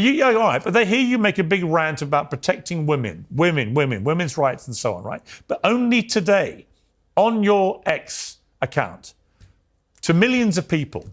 Yeah, all right, but they hear you make a big rant about protecting women's rights and so on, right? But only today, on your X account, to millions of people,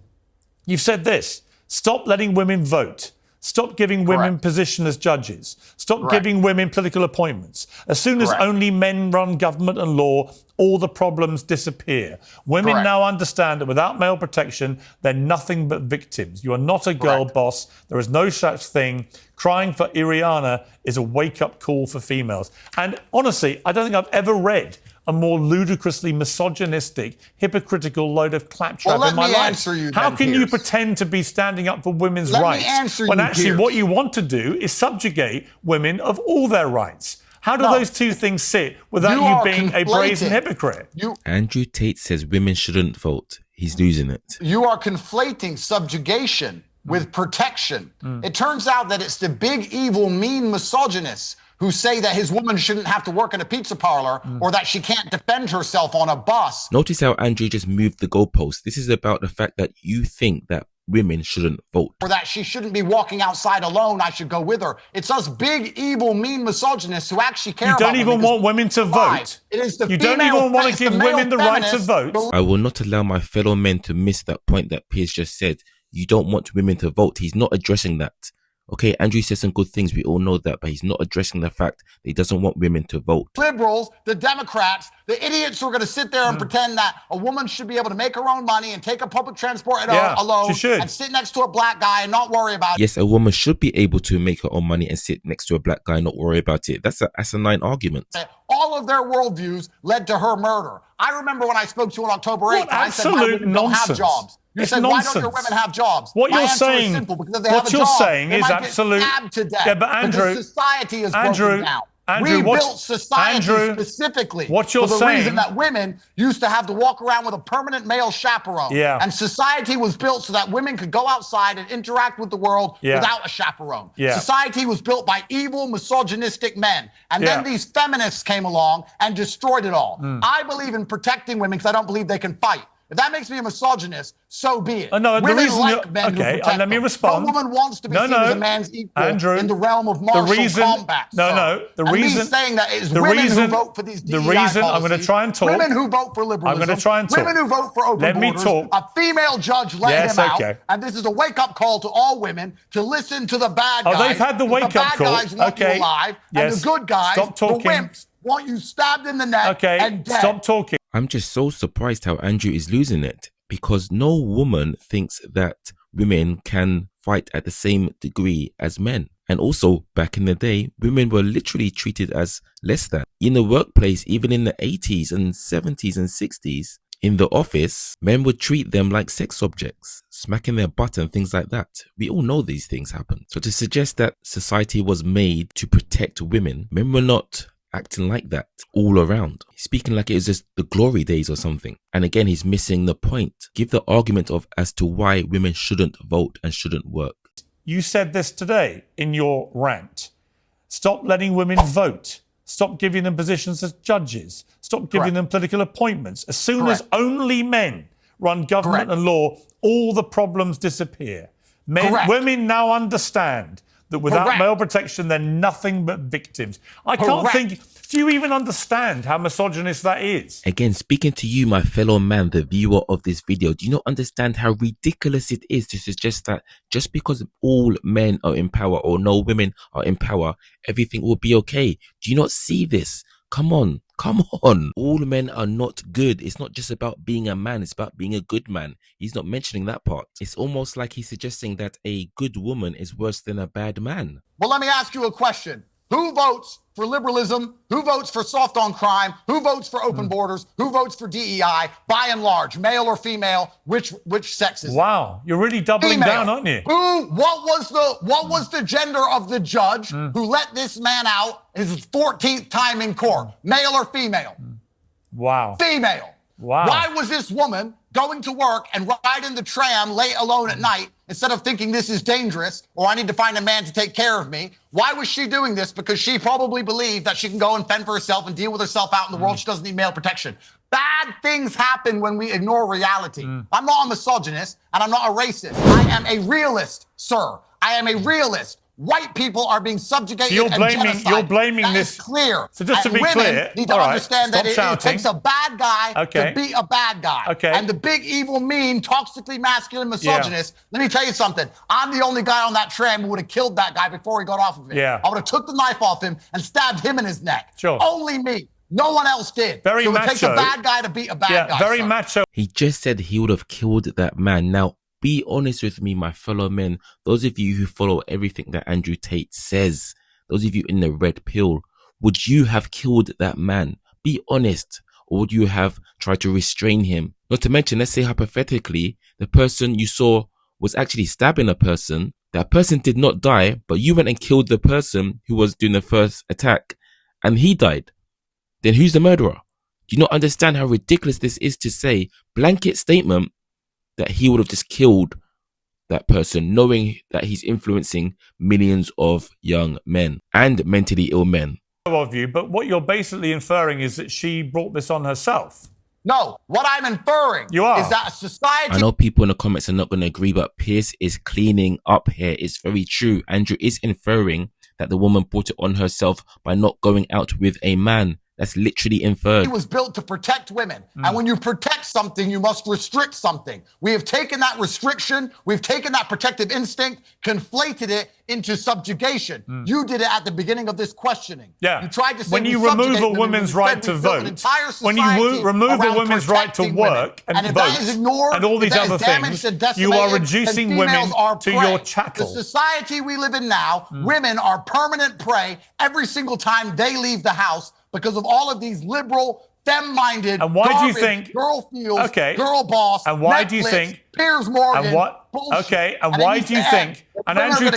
you've said this: stop letting women vote. Stop giving women position as judges. Stop giving women political appointments. As soon as only men run government and law, all the problems disappear. Women now understand that without male protection, they're nothing but victims. You are not a girl boss. There is no such thing. Crying for Iriana is a wake-up call for females. And honestly, I don't think I've ever read a more ludicrously misogynistic, hypocritical load of claptrap in my life. How can you pretend to be standing up for women's rights when actually what you want to do is subjugate women of all their rights? How do those two things sit without you being a brazen hypocrite? Andrew Tate says women shouldn't vote. He's losing it. You are conflating subjugation with protection. It turns out that it's the big, evil, mean misogynists who say that his woman shouldn't have to work in a pizza parlor or that she can't defend herself on a bus. Notice how Andrew just moved the goalpost. This is about the fact that you think that women shouldn't vote. Or that she shouldn't be walking outside alone, I should go with her. It's us big, evil, mean misogynists who actually care about women. You don't even want women to vote. It is the you don't even want to give women the right to vote. I will not allow my fellow men to miss that point that Piers just said. You don't want women to vote. He's not addressing that. Okay, Andrew says some good things, we all know that, but he's not addressing the fact that he doesn't want women to vote. Liberals, the Democrats, the idiots who are going to sit there and pretend that a woman should be able to make her own money and take a public transport alone and sit next to a black guy and not worry about it. Yes, a woman should be able to make her own money and sit next to a black guy and not worry about it. That's a asinine argument. All of their worldviews led to her murder. I remember when I spoke to you on October 8th, and I said, why women don't have jobs. You said, why don't your women have jobs? What you're saying, is simple, because if they have a job, is absolute. To death Yeah, but Andrew, society is broken down. We built society specifically for the reason that women used to have to walk around with a permanent male chaperone. And society was built so that women could go outside and interact with the world without a chaperone. Society was built by evil, misogynistic men. And then these feminists came along and destroyed it all. I believe in protecting women because I don't believe they can fight. If that makes me a misogynist, so be it. No, women like men who protect let me respond. No woman wants to be seen as a man's equal in the realm of martial combat. The reason saying that is women who vote for these DEI policies, I'm going to try and talk. Women who vote for liberalism. I'm going to try and talk. Women who vote for open borders. A female judge let him out. And this is a wake-up call to all women to listen to the bad guys. They've had the wake-up call. The bad guys want you alive, and the good guys, the wimps, want you stabbed in the neck and dead. Stop talking. I'm just so surprised how Andrew is losing it, because no woman thinks that women can fight at the same degree as men. And also, back in the day, women were literally treated as less than. In the workplace, even in the 80s and 70s and 60s, in the office, men would treat them like sex objects, smacking their butt and things like that. We all know these things happen. So to suggest that society was made to protect women, men were not acting like that all around. He's speaking like it was just the glory days or something. And again, he's missing the point. Give the argument of as to why women shouldn't vote and shouldn't work. You said this today in your rant. Stop letting women vote. Stop giving them positions as judges. Stop giving them political appointments. As soon as only men run government and law, all the problems disappear. Women now understand that without male protection, they're nothing but victims. I can't think... Do you even understand how misogynist that is? Again, speaking to you, my fellow man, the viewer of this video, do you not understand how ridiculous it is to suggest that just because all men are in power or no women are in power, everything will be okay? Do you not see this? Come on. Come on. All men are not good. It's not just about being a man. It's about being a good man. He's not mentioning that part. It's almost like he's suggesting that a good woman is worse than a bad man. Well, let me ask you a question. Who votes for liberalism? Who votes for soft on crime? Who votes for open borders? Who votes for DEI? By and large, male or female, which sex is it? Wow, you're really doubling down, aren't you? What was the gender of the judge who let this man out his 14th time in court? Male or female? Wow. Female. Wow. Why was this woman going to work and riding the tram late alone at night instead of thinking this is dangerous or I need to find a man to take care of me? Why was she doing this? Because she probably believed that she can go and fend for herself and deal with herself out in the world. She doesn't need male protection. Bad things happen when we ignore reality. I'm not a misogynist and I'm not a racist. I am a realist, sir. I am a realist. white people are being subjugated. So you're blaming that this. Is clear. So just to be women clear, need to understand that it takes a bad guy to be a bad guy. Okay. And the big, evil, mean, toxically masculine misogynist. Let me tell you something. I'm the only guy on that tram who would have killed that guy before he got off of it. Yeah. I would have took the knife off him and stabbed him in his neck. Sure. Only me. No one else did. Very so macho. It takes a bad guy to beat a bad guy. Very macho. He just said he would have killed that man. Now, be honest with me, my fellow men. Those of you who follow everything that Andrew Tate says, those of you in the red pill, would you have killed that man? Be honest. Or would you have tried to restrain him? Not to mention, let's say hypothetically, the person you saw was actually stabbing a person. That person did not die, but you went and killed the person who was doing the first attack and he died. Then who's the murderer? Do you not understand how ridiculous this is to say, blanket statement, that he would have just killed that person, knowing that he's influencing millions of young men and mentally ill men? Of you, but what you're basically inferring is that she brought this on herself. No, what I'm inferring is that society... I know people in the comments are not going to agree, but Piers is cleaning up here. It's very true. Andrew is inferring that the woman brought it on herself by not going out with a man. That's literally inferred. It was built to protect women. And when you protect something, you must restrict something. We have taken that restriction, we've taken that protective instinct, conflated it into subjugation. You did it at the beginning of this questioning. Yeah. You tried to say when you remove a woman's right to vote, when you remove a woman's right to work and vote, and all these other things, you are reducing women to your chattel. The society we live in now, women are permanent prey every single time they leave the house, because of all of these liberal, femme-minded, and why do you think girl feels, girl boss, and why Netflix, do you think Piers Morgan, and what bullshit, and why do you think, and Andrew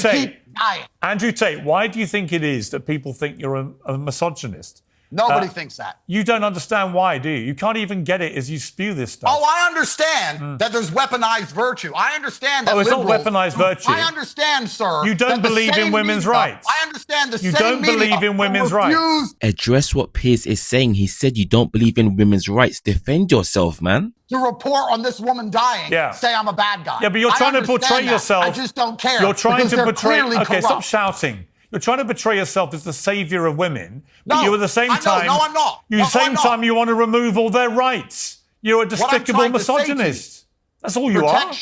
Tate, why do you think it is that people think you're a misogynist? Nobody thinks that. You don't understand why, do you? You can't even get it as you spew this stuff. Oh, I understand that there's weaponized virtue. I understand that. Oh, it's not weaponized virtue. I understand, sir. You don't believe in women's rights. I understand the same You don't believe in women's rights. Address what Piers is saying. He said you don't believe in women's rights. Defend yourself, man. To report on this woman dying, say I'm a bad guy. Yeah, but you're trying to portray yourself. I just don't care. You're trying to portray. Okay, corrupt. stop shouting. You're trying to portray yourself as the savior of women, but no, you at the same time, no, I'm not. You want to remove all their rights. You're a despicable misogynist. That's all you are.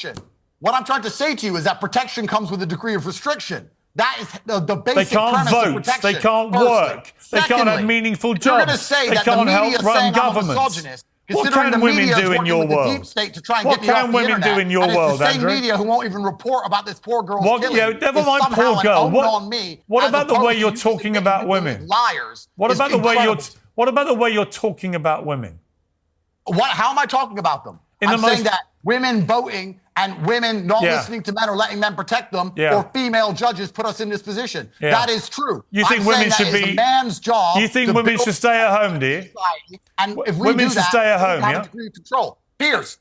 What I'm trying to say to you is that protection comes with a degree of restriction. That is the basic They can't vote. They can't work. They can't have meaningful jobs. You're going to say that the media is saying I'm a misogynist. What can women do in your world? What can women do in your world, Andrew? It's the same media who won't even report about this poor girl's killing. Yeah, never mind poor girl. What about the way you're talking about women? Liars. What about the way you're talking about women? How am I talking about them? I'm saying that women voting and women not listening to men or letting men protect them, or female judges put us in this position. That is true. You think women should be a man's job? You think women should stay at home, do you? And if we women do that, should stay at home, have a degree of control. Piers,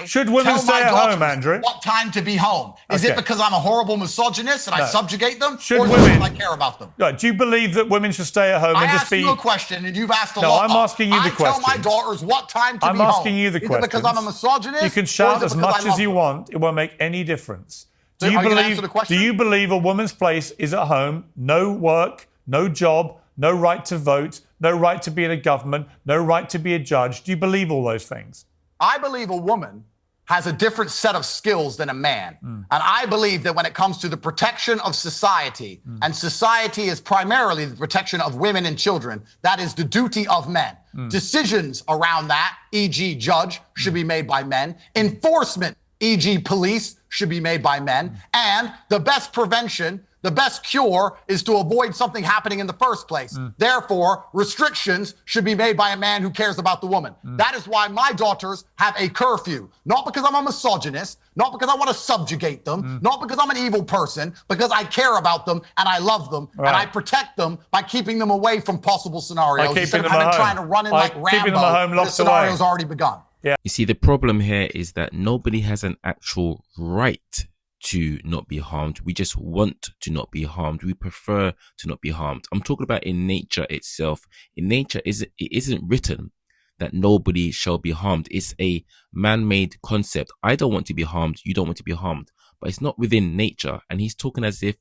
should women stay at home, Andrew? What time to be home? Is it because I'm a horrible misogynist and I subjugate them? Should or women? I care about them? Do you believe that women should stay at home and just be? I asked you a question and you've asked a lot. No, I'm asking you the question. I tell my daughters what time to be home. I'm asking you the question. Because I'm a misogynist. You can shout as much as you want. It won't make any difference. Do you believe a woman's place is at home? No work, no job, no right to vote, no right to be in a government, no right to be a judge. Do you believe all those things? I believe a woman has a different set of skills than a man. And I believe that when it comes to the protection of society, and society is primarily the protection of women and children, that is the duty of men. Decisions around that, e.g. judge, should be made by men. Enforcement, e.g. police, should be made by men. And the best prevention, the best cure is to avoid something happening in the first place. Therefore, restrictions should be made by a man who cares about the woman. That is why my daughters have a curfew. Not because I'm a misogynist, not because I want to subjugate them, not because I'm an evil person, because I care about them and I love them and I protect them by keeping them away from possible scenarios instead of trying to run in like Rambo. The scenario's already begun. You see, the problem here is that nobody has an actual right to not be harmed. We just want to not be harmed. We prefer to not be harmed. I'm talking about in nature itself. In nature, it isn't written that nobody shall be harmed. It's a man-made concept. I don't want to be harmed. You don't want to be harmed. But it's not within nature. And he's talking as if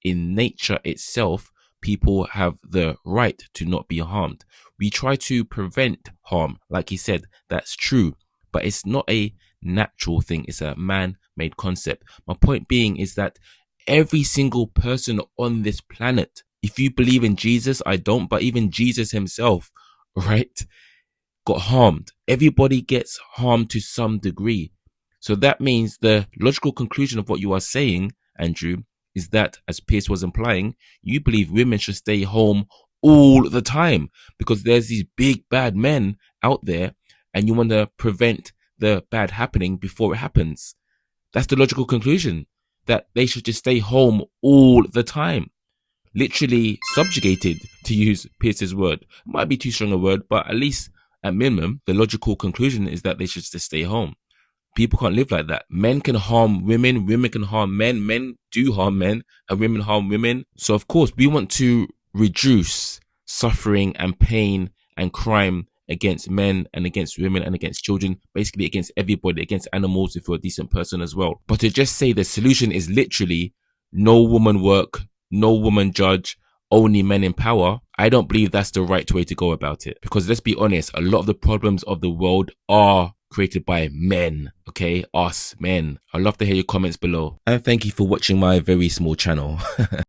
in nature itself, people have the right to not be harmed. We try to prevent harm. Like he said, that's true, but it's not a natural thing. It's a man-made concept. My point being is that every single person on this planet, if you believe in Jesus, I don't, but even Jesus himself, right, got harmed. Everybody gets harmed to some degree. So that means the logical conclusion of what you are saying, Andrew, is that, as Piers was implying, you believe women should stay home all the time because there's these big bad men out there and you want to prevent the bad happening before it happens. That's the logical conclusion, that they should just stay home all the time. Literally subjugated, to use Pierce's word. Might be too strong a word, but at least at minimum, the logical conclusion is that they should just stay home. People can't live like that. Men can harm women, women can harm men, men do harm men, and women harm women. So of course, we want to reduce suffering and pain and crime against men and against women and against children, basically against everybody, against animals if you're a decent person as well. But to just say the solution is literally no woman work, no woman judge, only men in power, I don't believe that's the right way to go about it. Because let's be honest, a lot of the problems of the world are created by men, okay? Us, men. I'd love to hear your comments below. And thank you for watching my very small channel.